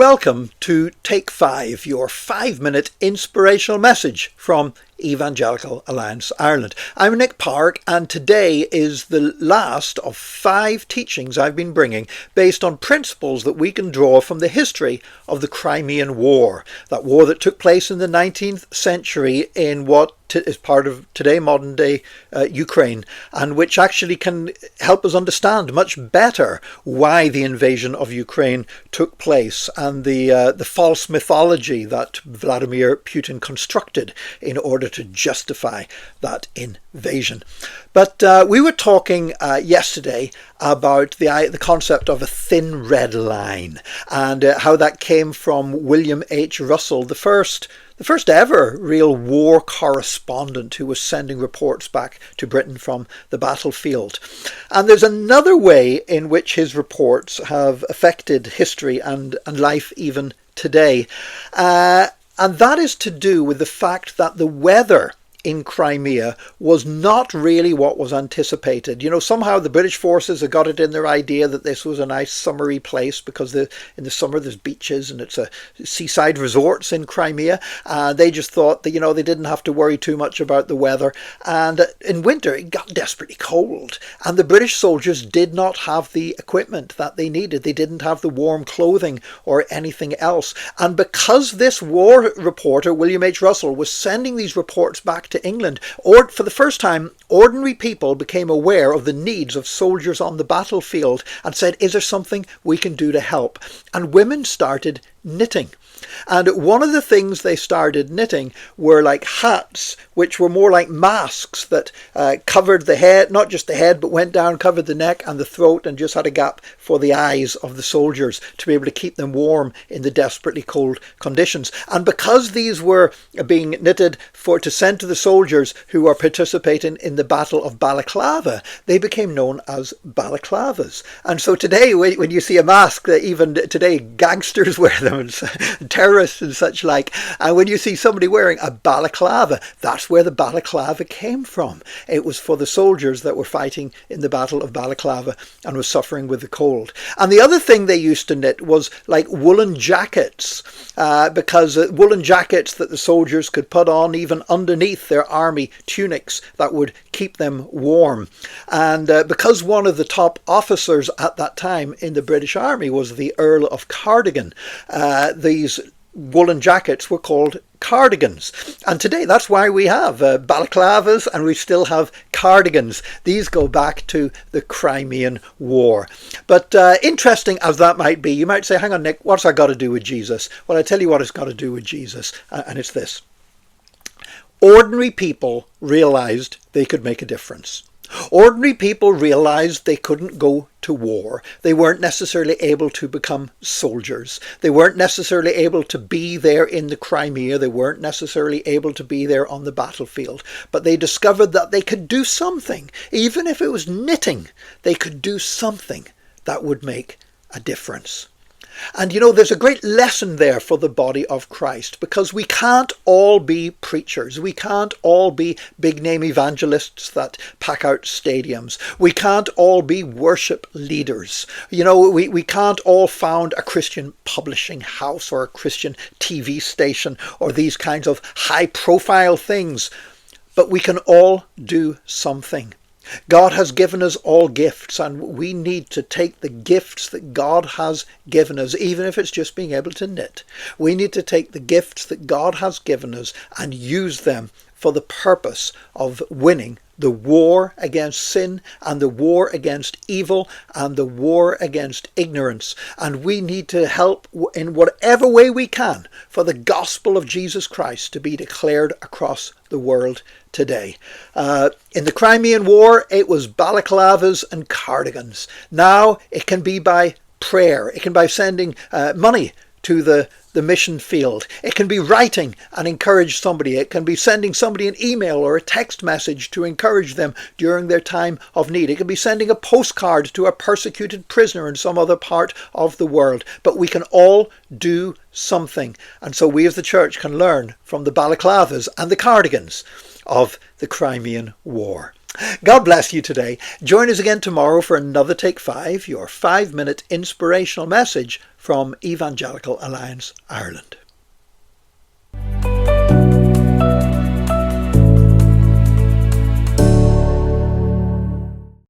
Welcome to Take 5, your 5-minute inspirational message from Evangelical Alliance Ireland. I'm Nick Park, and today is the last of 5 teachings I've been bringing based on principles that we can draw from the history of the Crimean War, that war that took place in the 19th century in what is part of today modern day Ukraine, and which actually can help us understand much better why the invasion of Ukraine took place and the false mythology that Vladimir Putin constructed in order to justify that invasion. But we were talking yesterday about the concept of a thin red line, and how that came from William H. Russell, the first ever real war correspondent who was sending reports back to Britain from the battlefield. And there's another way in which his reports have affected history and life even today. And that is to do with the fact that the weather in Crimea was not really what was anticipated. You know, somehow the British forces had got it in their idea that this was a nice summery place because in the summer there's beaches and it's a seaside resorts in Crimea. They just thought that, they didn't have to worry too much about the weather. And in winter it got desperately cold, and the British soldiers did not have the equipment that they needed. They didn't have the warm clothing or anything else. And because this war reporter, William H. Russell, was sending these reports back to England, or for the first time, ordinary people became aware of the needs of soldiers on the battlefield and said, is there something we can do to help? And women started knitting. And one of the things they started knitting were like hats, which were more like masks that covered the head, not just the head, but went down, covered the neck and the throat, and just had a gap for the eyes of the soldiers to be able to keep them warm in the desperately cold conditions. And because these were being knitted to send to the soldiers who were participating in the Battle of Balaclava, they became known as Balaclavas. And so today, when you see a mask, even today, gangsters wear them, and terrorists and such like. And when you see somebody wearing a balaclava, that's where the balaclava came from. It was for the soldiers that were fighting in the Battle of Balaclava and were suffering with the cold. And the other thing they used to knit was like woolen jackets, because woolen jackets that the soldiers could put on even underneath their army tunics that would keep them warm. And because one of the top officers at that time in the British Army was the Earl of Cardigan, these woolen jackets were called cardigans. And today that's why we have balaclavas, and we still have cardigans. These go back to the Crimean War. But interesting as that might be, you might say, hang on, Nick, what's that got to do with Jesus? Well, I tell you what it's got to do with Jesus, and it's this. Ordinary people realized they could make a difference. Ordinary people realized they couldn't go to war. They weren't necessarily able to become soldiers. They weren't necessarily able to be there in the Crimea. They weren't necessarily able to be there on the battlefield. But they discovered that they could do something. Even if it was knitting, they could do something that would make a difference. And there's a great lesson there for the body of Christ, because we can't all be preachers. We can't all be big name evangelists that pack out stadiums. We can't all be worship leaders. We can't all found a Christian publishing house or a Christian TV station or these kinds of high profile things. But we can all do something. God has given us all gifts, and we need to take the gifts that God has given us, even if it's just being able to knit. We need to take the gifts that God has given us and use them for the purpose of winning the war against sin and the war against evil and the war against ignorance. And we need to help in whatever way we can for the gospel of Jesus Christ to be declared across the world today. In the Crimean War, it was balaclavas and cardigans. Now it can be by prayer. It can be by sending money to the mission field. It can be writing and encourage somebody. It can be sending somebody an email or a text message to encourage them during their time of need. It can be sending a postcard to a persecuted prisoner in some other part of the world. But we can all do something. And so we as the church can learn from the balaclavas and the cardigans of the Crimean War. God bless you today. Join us again tomorrow for another Take 5, your 5-minute inspirational message from Evangelical Alliance Ireland.